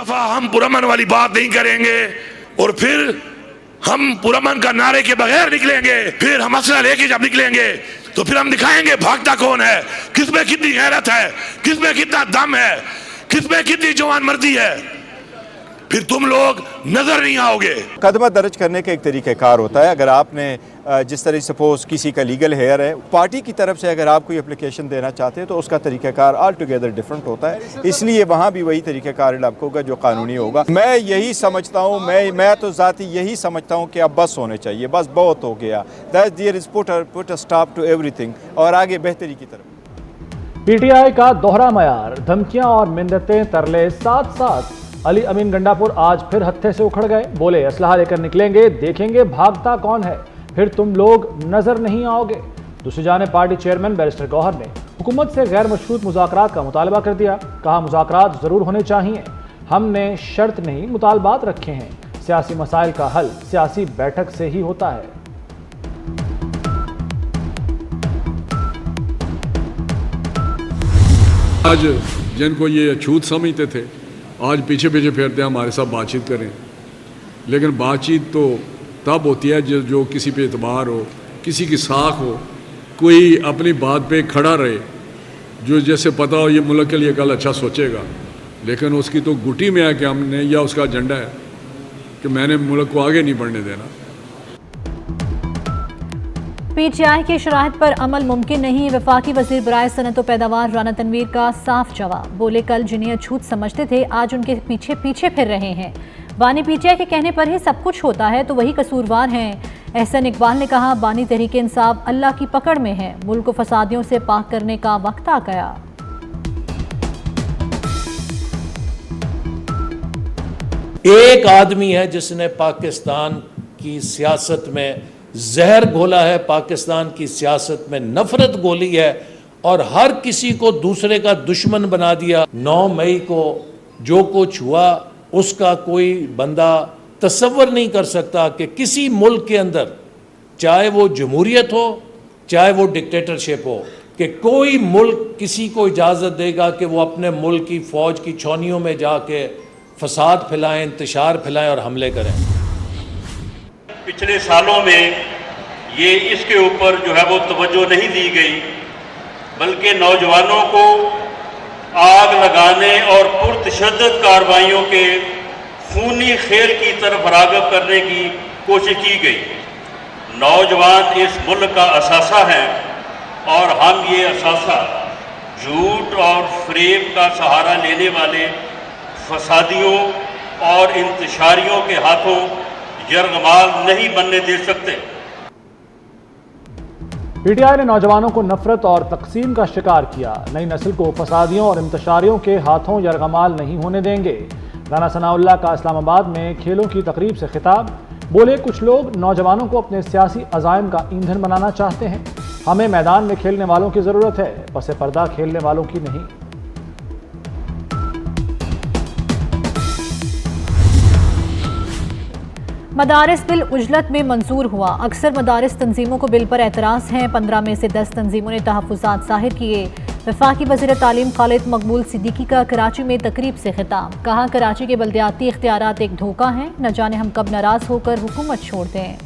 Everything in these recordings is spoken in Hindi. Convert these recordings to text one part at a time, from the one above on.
दफा हम पुरअमन वाली बात नहीं करेंगे और फिर हम पुरअमन का नारे के बगैर निकलेंगे, फिर हम असला लेके जब निकलेंगे तो फिर हम दिखाएंगे भागता कौन है, किसमें कितनी गैरत है, किसमें कितना दम है, किसमें कितनी जवान मर्दी है, फिर तुम लोग नजर नहीं आओगे। मुकदमा दर्ज करने का एक तरीक़ाकार होता है। अगर आपने जिस तरह सपोज किसी का लीगल हेयर है, पार्टी की तरफ से अगर आप कोई एप्लीकेशन देना चाहते हैं तो उसका तरीक़ाकार ऑल टुगेदर डिफरेंट होता है, इसलिए वहाँ भी वही तरीक़ाकार आपको होगा जो कानूनी होगा। मैं यही समझता हूँ, मैं तो ज़ाती यही समझता हूँ कि अब बस होने चाहिए, बस बहुत हो गया, that there is put a stop to everything और आगे बेहतरी की तरफ। पीटीआई का दोहरा मयार, धमकियां और मिन्नतें तरले साथ साथ। अली अमीन गंडापुर आज फिर हत्थे से उखड़ गए, बोले असलहा लेकर निकलेंगे, देखेंगे भागता कौन है, फिर तुम लोग नजर नहीं आओगे। दूसरी जाने पार्टी चेयरमैन बैरिस्टर गौहर ने हुकूमत से गैर मशरूत मुज़ाकरात का मुतालबा कर दिया। कहा मुज़ाकरात ज़रूर होने चाहिए, हमने शर्त नहीं मुतालबात रखे हैं, सियासी मसाइल का हल सियासी बैठक से ही होता है। आज जिनको ये अछूत समझते थे आज पीछे पीछे फिरते हैं हमारे साथ बातचीत करें, लेकिन बातचीत तो तब होती है जो किसी पे एतबार हो, किसी की साख हो, कोई अपनी बात पे खड़ा रहे, जो जैसे पता हो ये मुल्क के लिए कल अच्छा सोचेगा, लेकिन उसकी तो गुटी में है कि हमने, या उसका एजेंडा है कि मैंने मुल्क को आगे नहीं बढ़ने देना। पीटीआई की शराहत पर अमल मुमकिन नहीं, वफाकी वजीर बराए सनत व पैदावार राना तनवीर का साफ जवाब। बोले कल जिन्हें अछूत समझते थे आज उनके पीछे पीछे फिर रहे हैं। बानी पीटीआई के कहने पर ही सब कुछ होता है तो वही कसूरवार हैं। एहसन इकबाल ने कहा बानी तहरीक इंसाफ अल्लाह की पकड़ में है, मुल्क को फसादियों से पाक करने का वक्त आ गया। एक आदमी है जिसने पाकिस्तान की सियासत में जहर घोला है, पाकिस्तान की सियासत में नफरत घोली है और हर किसी को दूसरे का दुश्मन बना दिया। 9 मई को जो कुछ हुआ उसका कोई बंदा तसव्वुर नहीं कर सकता कि किसी मुल्क के अंदर, चाहे वो जमहूरियत हो चाहे वो डिक्टेटरशिप हो, कि कोई मुल्क किसी को इजाज़त देगा कि वो अपने मुल्क की फ़ौज की छावनियों में जाके फसाद फैलाएं, इंतशार फैलाएं और हमले करें। पिछले सालों में ये इसके ऊपर जो है वो तवज्जो नहीं दी गई, बल्कि नौजवानों को आग लगाने और पुरतशद्दद कार्रवाइयों के खूनी खेल की तरफ राग़िब करने की कोशिश की गई। नौजवान इस मुल्क का असासा है और हम ये असासा झूठ और फ़रेब का सहारा लेने वाले फसादियों और इंतशारियों के हाथों यरगमाल नहीं बनने दे सकते। पीटीआई ने नौजवानों को नफरत और तकसीम का शिकार किया, नई नस्ल को फसादियों और इंतशारियों के हाथों यरगमाल नहीं होने देंगे। राना सनाउल्लाह का इस्लामाबाद में खेलों की तकरीब से खिताब, बोले कुछ लोग नौजवानों को अपने सियासी अज़ाइम का ईंधन बनाना चाहते हैं, हमें मैदान में खेलने वालों की ज़रूरत है, पसे पर्दा खेलने वालों की नहीं। मदारिस बिल उजलत में मंजूर हुआ, अक्सर मदारिस तंजीमों को बिल पर एतराज़ हैं, 15 में से 10 तंजीमों ने तहफ़्फ़ुज़ात ज़ाहिर किए। वफाकी वज़ीर तालीम खालिद मकबूल सिद्दीकी का कराची में तकरीब से खिताब, कहा कराची के बल्दियाती इख्तियारात एक धोखा हैं, न जाने हम कब नाराज़ होकर हुकूमत छोड़ दें।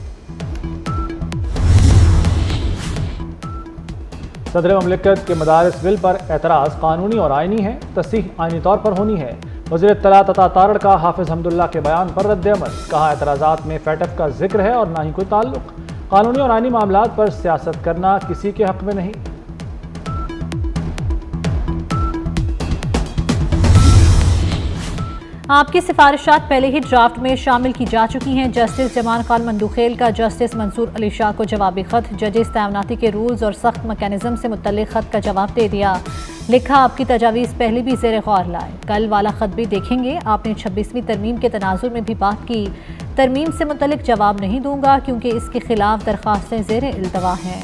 सदर ममलिकत के मदारिस बिल पर एतराज़ कानूनी और आइनी है, तस्दीक आइनी तौर पर होनी है। वज़ीर इत्तला तथा तारड़ का हाफिज़ हमदुल्ला के बयान पर रद्द-ए-अमल, कहा एतराज़ात में फैटफ का जिक्र है और ना ही कोई ताल्लुक, कानूनी और आइनी मामलात पर सियासत करना किसी के हक में नहीं। आपकी सिफारिशात पहले ही ड्राफ्ट में शामिल की जा चुकी हैं। जस्टिस जमान खान मंदुखेल का जस्टिस मंसूर अली शाह को जवाबी खत, जजेस तैनाती के रूल्स और सख्त मैकेनिज्म से मुतल्लिक खत का जवाब दे दिया। लिखा आपकी तजावीज़ पहले भी ज़ेर गौर लाए, कल वाला खत भी देखेंगे। आपने 26वीं तरमीम के तनाजुर में भी बात की, तरमीम से मुतल्लिक जवाब नहीं दूंगा क्योंकि इसके खिलाफ दरख्वास्तें ज़ेर इल्तवा हैं।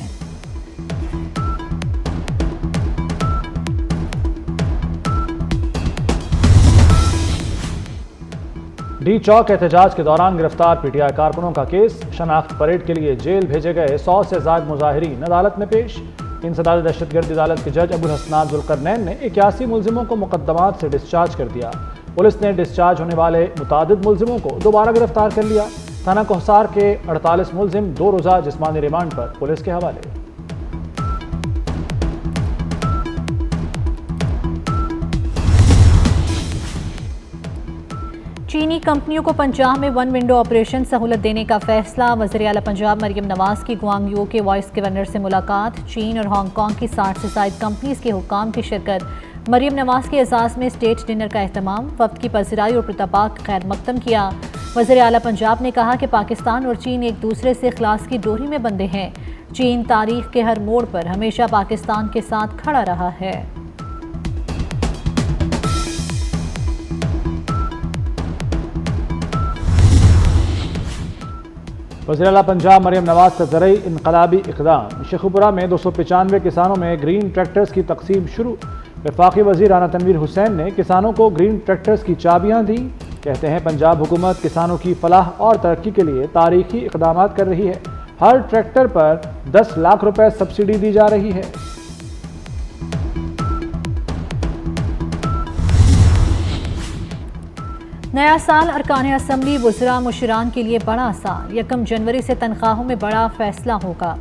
डी चौक एहतजाज के दौरान गिरफ्तार पीटीआई कारकुनों का केस, शनाख्त परेड के लिए जेल भेजे गए 100 से ज़ायद मुजाहिरीन अदालत में पेश। इंसदाद दहशतगर्दी अदालत के जज अबुल हसनात जुल्करनैन ने 81 मुलजिमों को मुकदमात से डिस्चार्ज कर दिया। पुलिस ने डिस्चार्ज होने वाले मुतादिद मुलजिमों को दोबारा गिरफ्तार कर लिया। थाना कोहसार के 48 मुलजिम 2 रोज़ा जिस्मानी रिमांड पर पुलिस के हवाले। चीनी कंपनियों को पंजाब में वन विंडो ऑपरेशन सहूलत देने का फैसला। वज़ीर आला पंजाब मरियम नवाज की ग्वांगयू के वाइस गवर्नर से मुलाकात। चीन और हांगकांग की 60 से ज़ायद कंपनीज के हुक्काम की शिरकत। मरियम नवाज के एजाज़ में स्टेट डिनर का अहतमाम। वफ्द की पज़िराई और प्रतापाक खैर मकदम किया। वज़ीर आला पंजाब ने कहा कि पाकिस्तान और चीन एक दूसरे से इखलास की डोरी में बंधे हैं। चीन तारीख के हर मोड़ पर हमेशा पाकिस्तान के साथ खड़ा रहा है। वज़ीर आला पंजाब मरियम नवाज का ज़रई इनकलाबी इक़दाम। शेखुपुरा में 295 किसानों में ग्रीन ट्रैक्टर्स की तकसीम शुरू। वफाकी वज़ीर राना तनवीर हुसैन ने किसानों को ग्रीन ट्रैक्टर्स की चाबियाँ दी। कहते हैं पंजाब हुकूमत किसानों की फलाह और तरक्की के लिए तारीखी इक़दाम कर रही है। हर ट्रैक्टर पर 10 लाख रुपए सब्सिडी दी जा रही है। नया साल अरकान असम्बली वुज़रा मुशरान के लिए बड़ा साल। 1 जनवरी से तनख्वाहों में बड़ा फैसला होगा।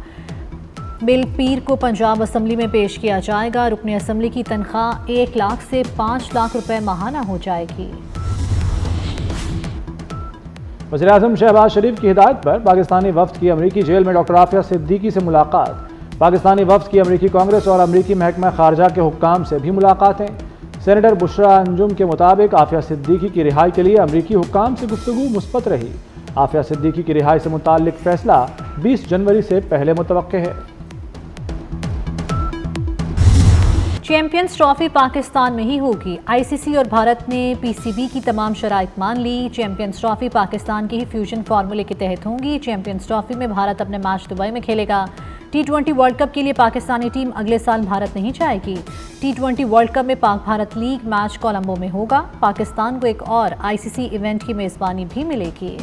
बिल पीर को पंजाब असम्बली में पेश किया जाएगा। रुकन असम्बली की तनख्वाह 1 लाख से 5 लाख रुपए माहाना हो जाएगी। वज़ीर आज़म शहबाज शरीफ की हिदायत पर पाकिस्तानी वफ्द की अमरीकी जेल में डॉक्टर आफिया सिद्दीकी से मुलाकात। पाकिस्तानी वफ्द की अमरीकी कांग्रेस और अमरीकी महकमा खारजा के हुक्काम से भी मुलाकातें। सेनेटर बुशरा अंजुम के मुताबिक आफिया सिद्दीकी की रिहाई के लिए अमरीकी हुक्काम से गुफ्तगू मुस्बत रही। आफिया सिद्दीकी की रिहाई से मुताल्लिक फैसला 20 जनवरी से पहले मुतवक्के है। चैंपियंस ट्रॉफी पाकिस्तान में ही होगी। आईसीसी और भारत ने पीसीबी की तमाम शराइत मान ली। चैंपियंस ट्रॉफी पाकिस्तान की ही फ्यूजन फार्मूले के तहत होंगी। चैंपियंस ट्रॉफी में भारत अपने मैच दुबई में खेलेगा। T20 वर्ल्ड कप के लिए पाकिस्तानी टीम अगले साल भारत नहीं जाएगी। T20 वर्ल्ड कप में पाक भारत लीग मैच कोलंबो में होगा। पाकिस्तान को एक और आईसीसी इवेंट की मेजबानी भी मिलेगी।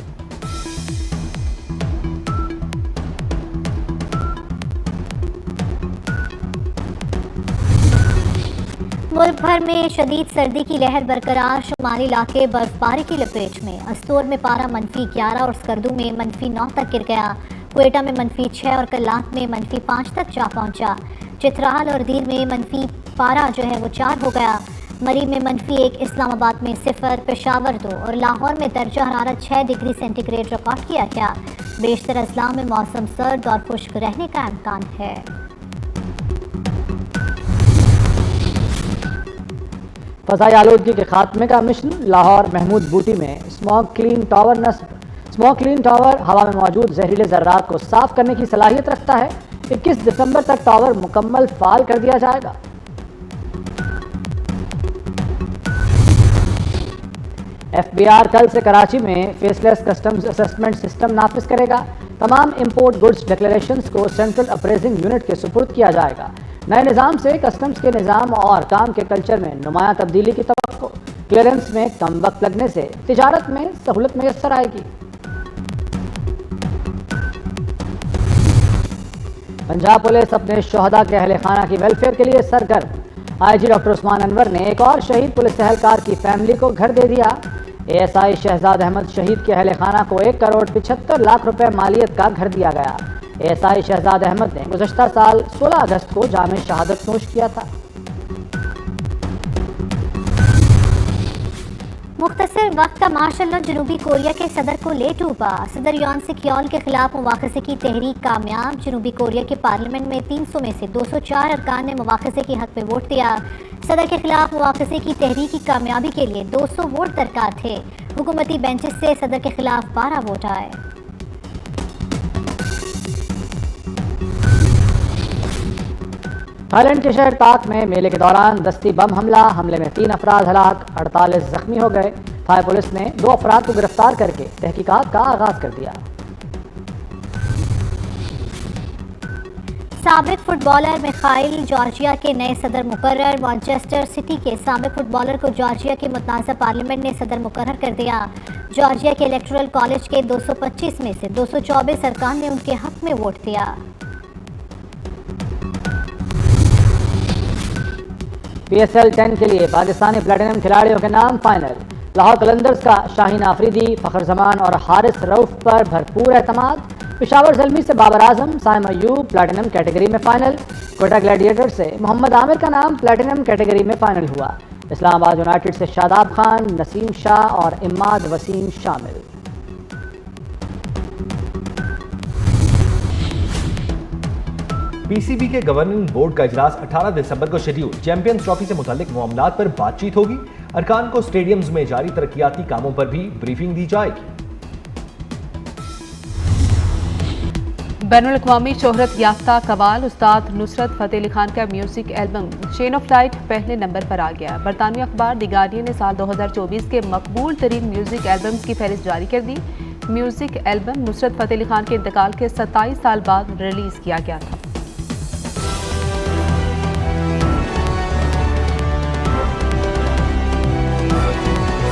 मुल्क भर में शदीद सर्दी की लहर बरकरार। शुमाली इलाके बर्फबारी की लपेट में। अस्तोर में पारा -11 और स्कर्दू में -9 तक गिर गया। क्वेटा में -6 और कल्लात में -5 तक जा पहुंचा। चित्राल और दीर में मनफी पारा जो है वो 4 हो गया। मरी में -1, इस्लामाबाद में 0, पेशावर 2 और लाहौर में दर्जा हरारत 6 डिग्री सेंटीग्रेड रिकॉर्ड किया गया। बेशतर अजला में मौसम सर्द और खुश्क रहने का इम्कान है। फ़ज़ाई आलूदगी के खात्मे का मिशन। लाहौर महमूद बूटी में स्मॉग क्लीन टावर नस्ब। स्मॉग क्लीन टावर हवा में मौजूद जहरीले ज़र्रात को साफ करने की सलाहियत रखता है। 21 दिसंबर तक टावर मुकम्मल फाल कर दिया जाएगा। FBI कल से कराची में फेसलेस कस्टम्स असेसमेंट सिस्टम नाफिज करेगा। तमाम इंपोर्ट गुड्स डिक्लेरेशंस को सेंट्रल अप्रेजिंग यूनिट के सुपुर्द किया जाएगा। नए निज़ाम से कस्टम्स के निज़ाम और काम के कल्चर में नुमाया तब्दीली की तवक्को। क्लियरेंस में कम वक्त लगने से तिजारत में सहूलत मैसर आएगी। पंजाब पुलिस अपने शोहदा के अहले खाना की वेलफेयर के लिए सरगर्म। IG डॉक्टर उस्मान अनवर ने एक और शहीद पुलिस एहलकार की फैमिली को घर दे दिया। ASI शहजाद अहमद शहीद के अहले खाना को 1 करोड़ 75 लाख रुपए मालियत का घर दिया गया। ASI शहजाद अहमद ने गुज़श्ता साल 16 अगस्त को जाम शहादत नोश किया था। मुख्तसर वक्त का मार्शल लॉ जनूबी कोरिया के सदर को ले डूबा। सदर यॉन सिक्योल के खिलाफ मुवाख़ज़े की तहरीक कामयाब। जनूबी कोरिया के पार्लियामेंट में 300 में से 204 अरकान ने मुवाख़ज़े के हक़ में वोट दिया। सदर के खिलाफ मुवाख़ज़े की तहरीक की कामयाबी के लिए 200 वोट दरकार थे। हुकूमती बेंचेस से सदर के खिलाफ 12 वोट आए। थाईलैंड के शहर ताक में मेले के दौरान दस्ती बम हमले में 3 अफराद हलाक, 48 जख्मी हो गए। थाई पुलिस ने 2 अफराद को गिरफ्तार करके तहकीकात का आगाज कर दिया। साबिक फुटबॉलर मिखाइल जॉर्जिया के नए सदर मुकर्रर। मैनचेस्टर सिटी के साबिक फुटबॉलर को जॉर्जिया के मुतनाज़ा पार्लियामेंट ने सदर मुकर्रर कर दिया। जॉर्जिया के इलेक्टोरल कॉलेज के 225 में से 224 अरकान ने उनके हक में वोट दिया। PSL 10 के लिए पाकिस्तानी प्लेटिनम खिलाड़ियों के नाम फाइनल। लाहौर कलंदर्स का शाहीन आफरीदी, फ़खर जमान और हारिस रऊफ पर भरपूर एतमाद। पेशावर ज़ल्मी से बाबर आजम, साइम अयूब प्लैटिनम कैटेगरी में फाइनल। कोयटा ग्लैडिएटर से मोहम्मद आमिर का नाम प्लैटिनम कैटेगरी में फाइनल हुआ। इस्लामाबाद यूनाइटेड से शादाब खान, नसीम शाह और इमाद वसीम शामिल। पीसीबी के गवर्निंग बोर्ड का इजलास 18 दिसंबर को शेड्यूल। चैंपियंस ट्रॉफी से मुतालिक मामलात पर बातचीत होगी। अरकान को स्टेडियम्स में जारी तरक्याती कामों पर भी ब्रीफिंग दी जाएगी। बैनुल अक़वामी शोहरत याफ्ता कवाल उस्ताद नुसरत फ़तेह अली खान का music album chain of light पहले नंबर पर आ गया। बरतानवी अखबार द गार्डियन ने साल 2024 के मकबूल तरीन म्यूजिक एल्बम्स की फहरिस्त जारी कर दी। म्यूजिक एल्बम नुसरत फ़तेह अली खान के इंतकाल के 27 साल बाद रिलीज किया गया था।